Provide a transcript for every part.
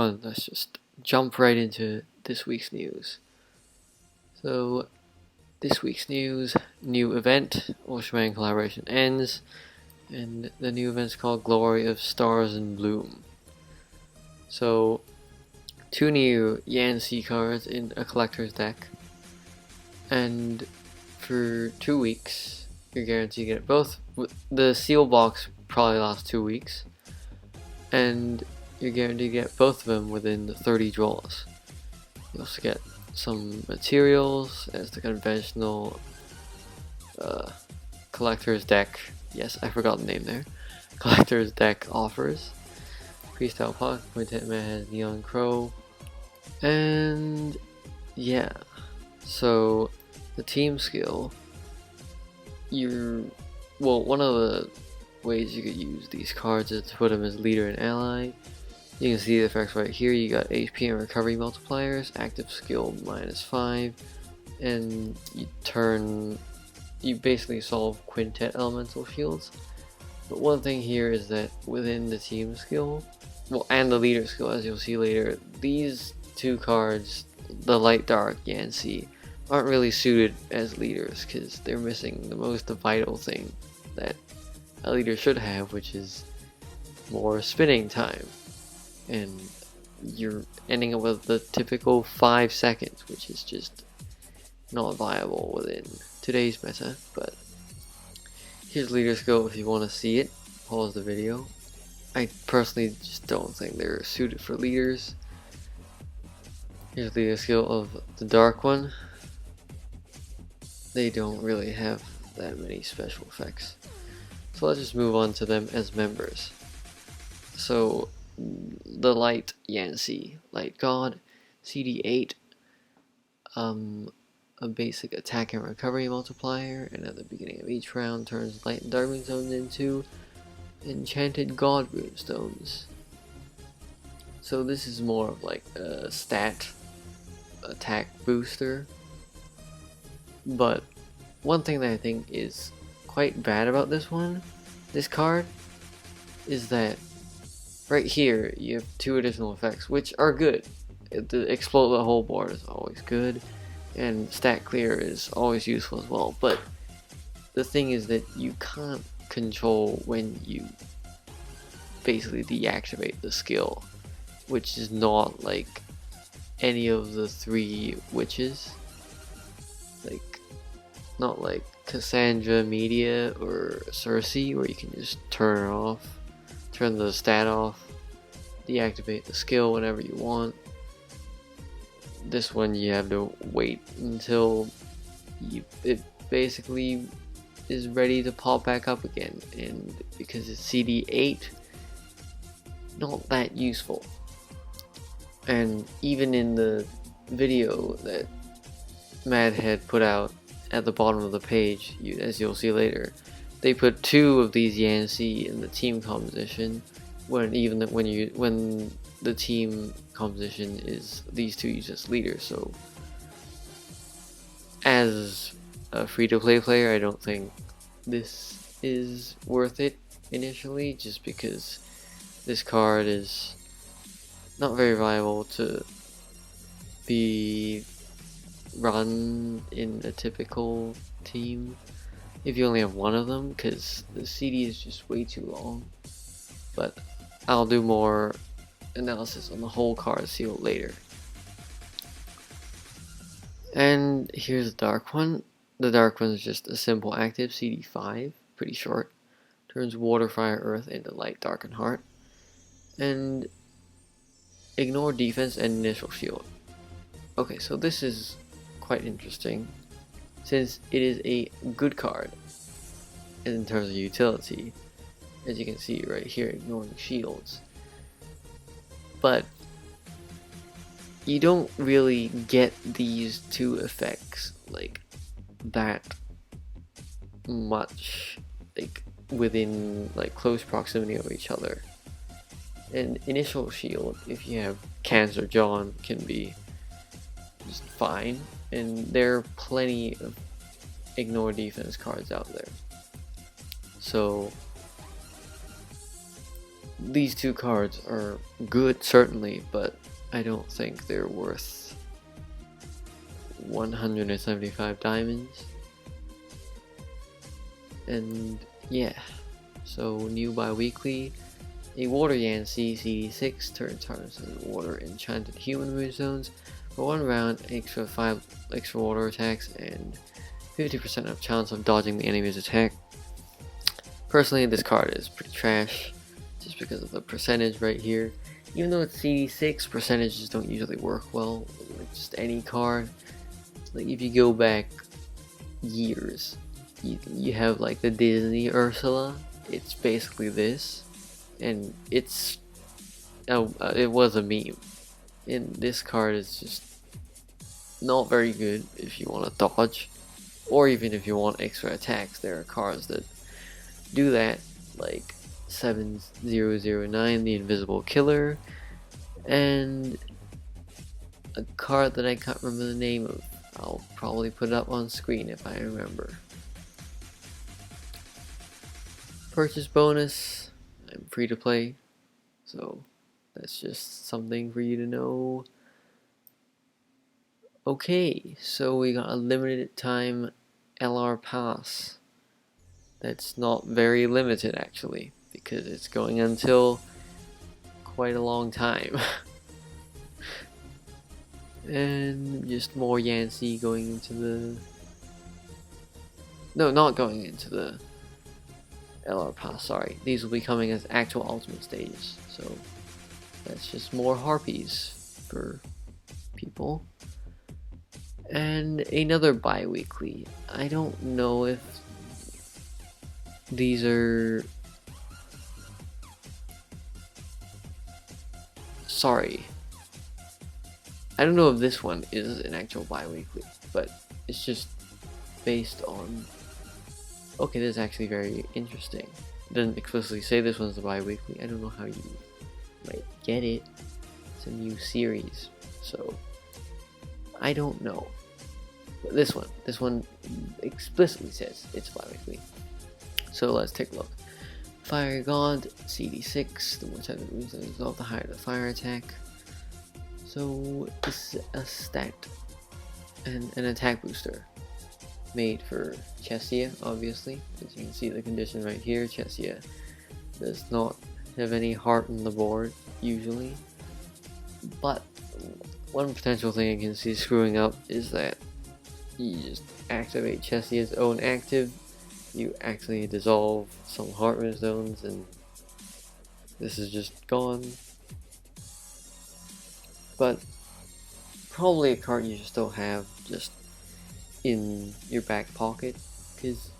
one, let's just jump right into this week's news. So, this week's news, new event, Ultraman collaboration ends, and the new event's called Glory of Stars in Bloom. So, 2 new YanXi cards in a collector's deck, and for 2 weeks, you're guaranteed to get both. The seal box probably lasts 2 weeks, and you're guaranteed to get both of them within the 30 draws. You also get some materials as the conventional collector's deck. Yes, I forgot the name there. Collector's deck offers. Freestyle Puck, Quintet Man has Neon Crow. And yeah, so the team skill, one of the ways you could use these cards is to put them as leader and ally. You can see the effects right here. You got HP and recovery multipliers, active skill -5, and you basically solve quintet elemental shields. But one thing here is that within the team skill, and the leader skill, as you'll see later, these 2 cards, the light dark YanXi, aren't really suited as leaders because they're missing the most vital thing that a leader should have, which is more spinning time. And you're ending up with the typical 5 seconds, which is just not viable within today's meta. But here's leader skill if you want to see it. Pause the video. I personally just don't think they're suited for leaders. Here's leader skill of the dark one. They don't really have that many special effects. So let's just move on to them as members. So the light YanXi, Light God, CD8, a basic attack and recovery multiplier, and at the beginning of each round turns light and dark runestones into enchanted god runestones. So this is more of like a stat attack booster. But one thing that I think is quite bad about this card, is that right here you have 2 additional effects, which are good. The explode the whole board is always good, and stat clear is always useful as well. But the thing is that you can't control when you basically deactivate the skill, which is not like any of the 3 witches. Like, not like Cassandra, Media, or Cersei, where you can just turn the stat off, deactivate the skill whenever you want. This one you have to wait until it basically is ready to pop back up again, and because it's CD8, not that useful. And even in the video that Mad had put out at the bottom of the page, as you'll see later, they put 2 of these YanXi in the team composition, when the team composition is these 2 used as leaders. So as a free-to-play player, I don't think this is worth it initially, just because this card is not very viable to be run in a typical team if you only have 1 of them, because the CD is just way too long. But I'll do more analysis on the whole card seal later. And here's the dark one. The dark one is just a simple active CD5, pretty short. Turns water, fire, earth into light, dark, and heart. And ignore defense and initial shield. Okay, so this is quite interesting, since it is a good card in terms of utility, as you can see right here, ignoring shields. But you don't really get these 2 effects like that much, like within like close proximity of each other. And initial shield, if you have Cancer John, can be just fine, and there are plenty of ignore defense cards out there. So these two cards are good, certainly, but I don't think they're worth 175 diamonds. And yeah, so new bi-weekly, a water YanXi CD6 turns targets into water enchanted human rune zones for 1 round, extra 5 extra water attacks, and 50% of chance of dodging the enemy's attack. Personally, this card is pretty trash, just because of the percentage right here. Even though it's CD6, percentages don't usually work well with like just any card. Like if you go back years, you have like the Disney Ursula. It's basically this, and it's it was a meme. And this card is just not very good if you want to dodge, or even if you want extra attacks. There are cards that do that, like 7009, the Invisible Killer, and a card that I can't remember the name of. I'll probably put it up on screen if I remember. Purchase bonus, I'm free to play, so that's just something for you to know. Okay, so we got a limited time LR pass. That's not very limited actually, because it's going until quite a long time. And just more YanXi going into the... No, not going into the LR pass, sorry. These will be coming as actual ultimate stages, so that's just more harpies for people. And another bi-weekly. I don't know if these are... Sorry. I don't know if this one is an actual bi-weekly, but it's just based on... Okay, this is actually very interesting. It doesn't explicitly say this one's a bi-weekly. I don't know how you might get it. It's a new series, so I don't know. But this one explicitly says it's bi-weekly. So let's take a look. Fire God, CD6, the more type of moves that resolve, the higher the fire attack. So this is a stat and an attack booster made for Chesia, obviously. As you can see the condition right here, Chesia does not have any heart on the board usually. But one potential thing I can see screwing up is that you just activate Chesia's own active, you actually dissolve some heart zones, and this is just gone. But probably a card you should still have just in your back pocket, because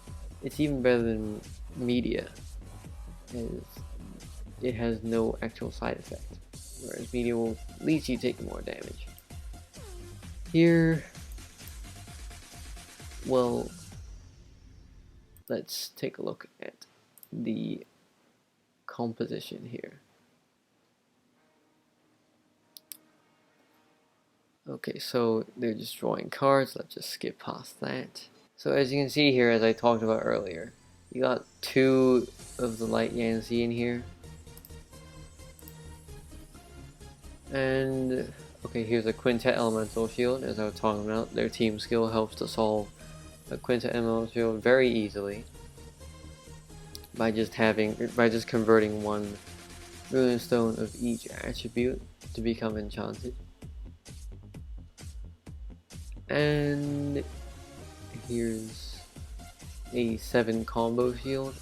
it's even better than Media, as it has no actual side effect, whereas Media will at least you take more damage. Here, well, let's take a look at the composition here. Okay, so they're just drawing cards. Let's just skip past that. So as you can see here, as I talked about earlier, you got 2 of the light YanXi in here. And okay, here's a Quintet Elemental Shield. As I was talking about, their team skill helps to solve a Quintet Elemental Shield very easily by just converting 1 rune stone of each attribute to become enchanted. And here's a 7 combo shield.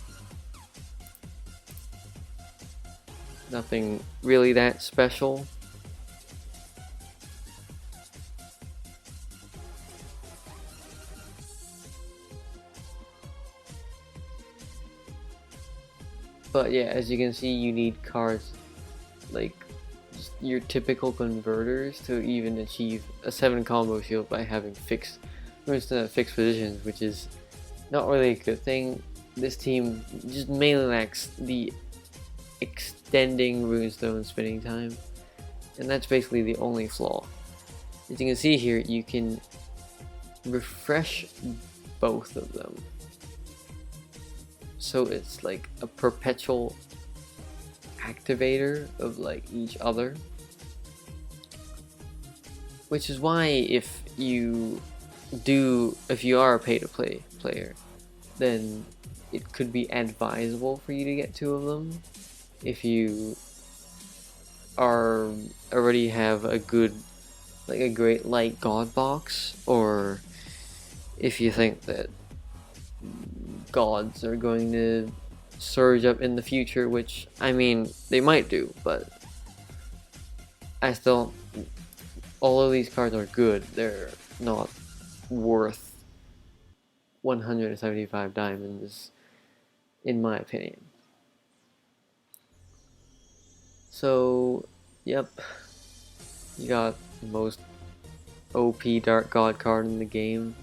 Nothing really that special. But yeah, as you can see, you need cards like your typical converters to even achieve a 7 combo shield by having fixed positions, which is not really a good thing. This team just mainly lacks the extending runestone spinning time, and that's basically the only flaw. As you can see here, you can refresh both of them, so it's like a perpetual activator of like each other, which is why if you are a pay-to-play player, then it could be advisable for you to get 2 of them if you already have a great light god box, or if you think that gods are going to surge up in the future, which I mean they might do, but I still, although these cards are good, they're not worth 175 diamonds in my opinion. So yep, you got the most OP Dark God card in the game.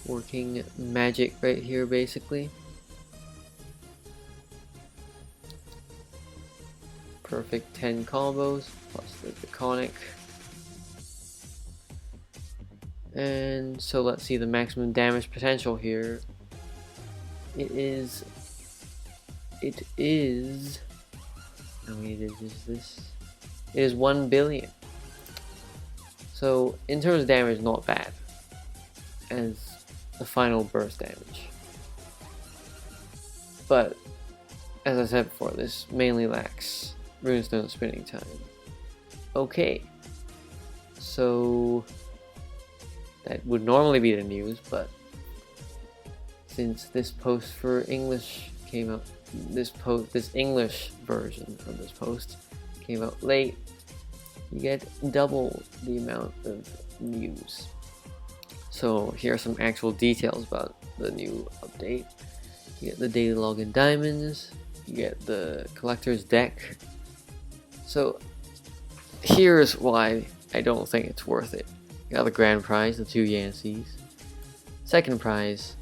Working magic right here, basically. Perfect 10 combos, plus the Draconic. And so let's see the maximum damage potential here. It is... How many digits is this? It is 1 billion. So in terms of damage, not bad as the final burst damage. But as I said before, this mainly lacks runestone spinning time. Okay, so that would normally be the news, but since this post for English came out, this English version of this post came out late, you get double the amount of news. So here are some actual details about the new update. You get the daily login diamonds, you get the collector's deck. So here's why I don't think it's worth it. You got the grand prize, the 2 YanXis. Second prize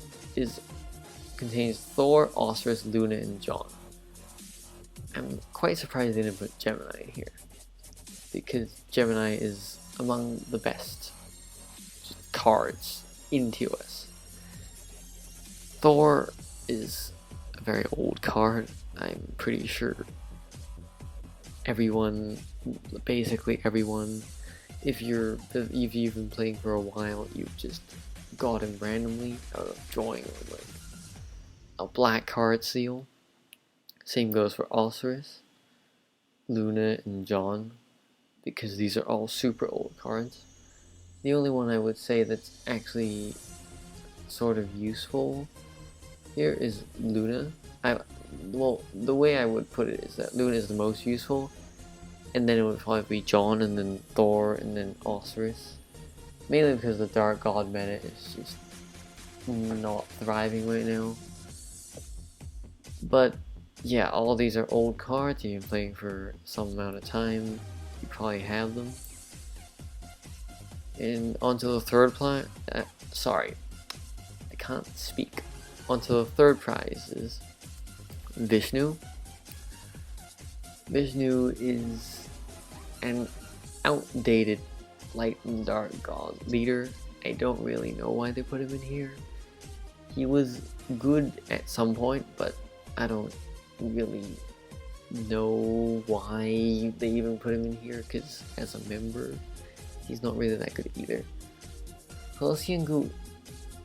contains Thor, Osiris, Luna, and John. I'm quite surprised they didn't put Gemini in here, because Gemini is among the best cards in TOS. Thor is a very old card. I'm pretty sure basically everyone, if you've been playing for a while, you've just got him randomly out of drawing like a black card seal. Same goes for Osiris, Luna, and John, because these are all super old cards. The only one I would say that's actually sort of useful here is Luna. Well, the way I would put it is that Luna is the most useful, and then it would probably be John, and then Thor, and then Osiris. Mainly because the Dark God meta is just not thriving right now. But yeah, all of these are old cards. You've been playing for some amount of time, you probably have them. And onto the third sorry, I can't speak. Onto the third prize is Vishnu. Vishnu is an outdated light and dark god leader. I don't really know why they put him in here. He was good at some point, but I don't really know why they even put him in here, because as a member, he's not really that good either. Gu,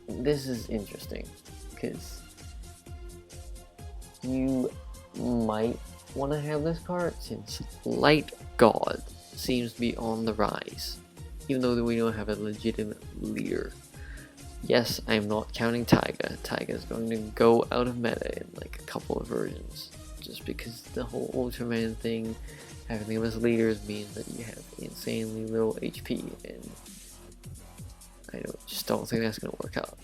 this is interesting, because you might want to have this card since Light God seems to be on the rise, even though we don't have a legitimate leader. Yes, I'm not counting Taiga. Taiga is going to go out of meta in like a couple of versions, just because the whole Ultraman thing, having them as leaders means that you have insanely low HP, and I just don't think that's going to work out.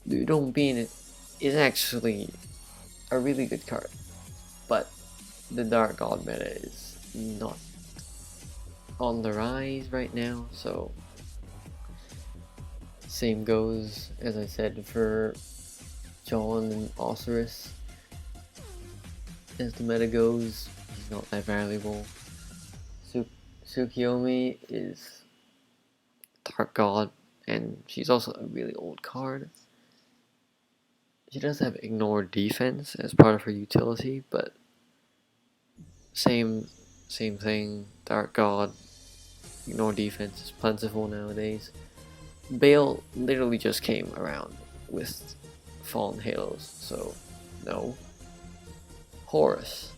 Dudong Bean is actually a really good card, but the Dark God meta is not on the rise right now, so same goes, as I said, for John and Osiris. As the meta goes, he's not that valuable. Tsukiyomi is Dark God, and she's also a really old card. She does have ignore defense as part of her utility, but same thing. Dark God, ignore defense is plentiful nowadays. Bale literally just came around with Fallen Halos, so no. Horus.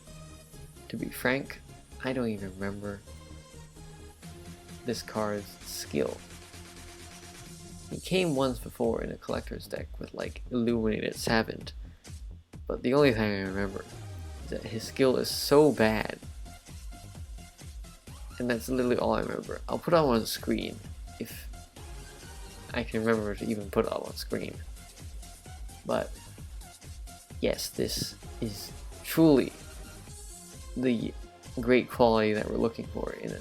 To be frank, I don't even remember this card's skill. He came once before in a collector's deck with like Illuminated Savant, but the only thing I remember is that his skill is so bad, and that's literally all I remember. I'll put it up on screen if I can remember to even put it up on screen. But yes, this is truly the great quality that we're looking for in a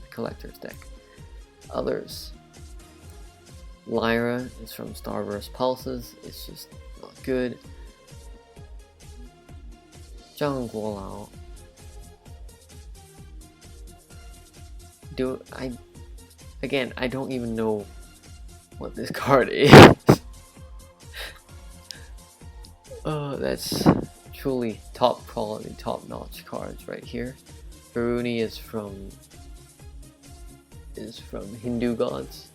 collector's deck. Others. Lyra is from Starburst Pulses, it's just not good. Zhang Guolao. I don't even know what this card is. That's truly top quality, top notch cards right here. Varuni is from Hindu gods.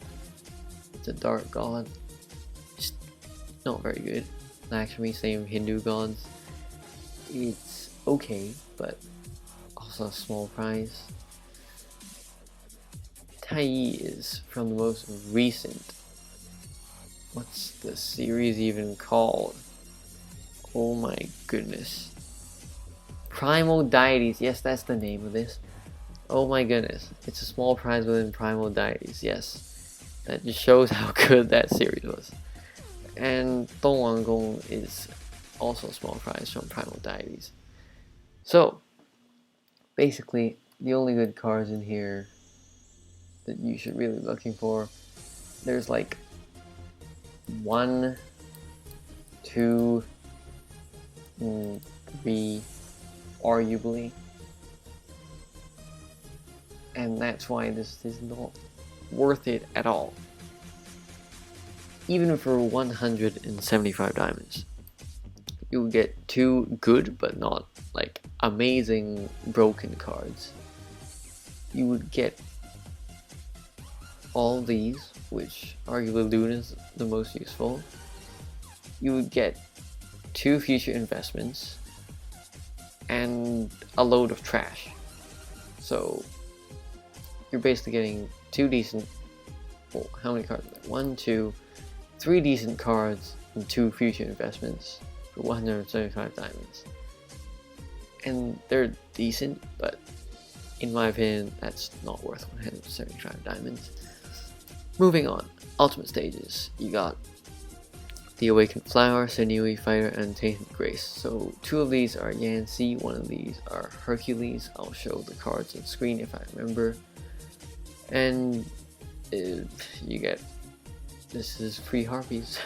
It's a dark god. Just not very good. Lakshmi, same Hindu gods. It's okay, but also a small prize. Tai Yi is from the most recent. What's the series even called? Oh my goodness. Primal Deities, yes, that's the name of this. Oh my goodness. It's a small prize within Primal Deities, yes. That just shows how good that series was. And Dongwang Gong is also a small prize from Primal Deities. So, basically, the only good cards in here that you should really be looking for, there's like 1, 2, 3, arguably. And that's why this is not worth it at all. Even for 175 diamonds, you will get 2 good but not like amazing broken cards. You would get all these, which arguably Luna's the most useful. You would get 2 future investments and a load of trash. So you're basically getting 2 decent, well, how many cards are there? 1, 2, 3 decent cards and 2 future investments for 175 diamonds. And they're decent, but in my opinion, that's not worth 175 diamonds. Moving on, ultimate stages. You got the Awakened Flower, Sinewy Fighter, and Tainted Grace. So 2 of these are YanXi, 1 of these are Hercules. I'll show the cards on screen if I remember. And you get, this is free Harpies.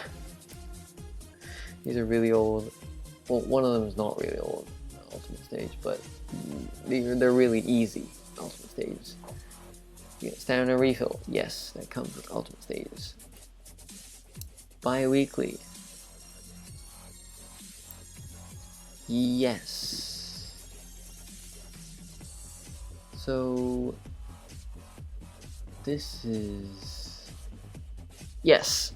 These are really old. Well, one of them is not really old, ultimate stage, but they're really easy ultimate stages. You get stamina refill, yes, that comes with ultimate stages. Bi-weekly, yes. So this is, yes.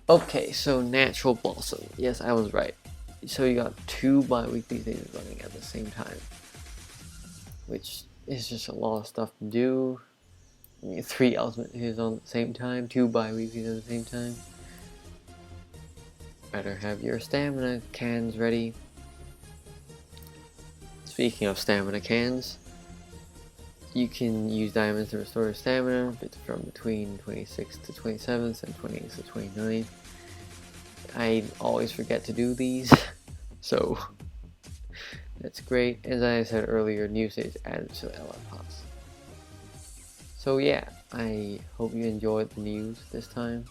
Okay, so Natural Blossom, yes, I was right. So you got 2 bi-weekly stages running at the same time, which is just a lot of stuff to do. 3 ultimate stages on the same time, 2 bi-weeklies at the same time. Better have your stamina cans ready. Speaking of stamina cans, you can use diamonds to restore your stamina from between 26th to 27th and 28th to 29th. I always forget to do these, so that's great. As I said earlier, new stage added to the LF Pass. So yeah, I hope you enjoyed the news this time.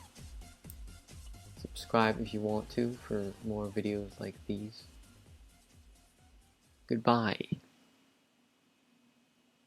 Subscribe if you want to for more videos like these. Goodbye.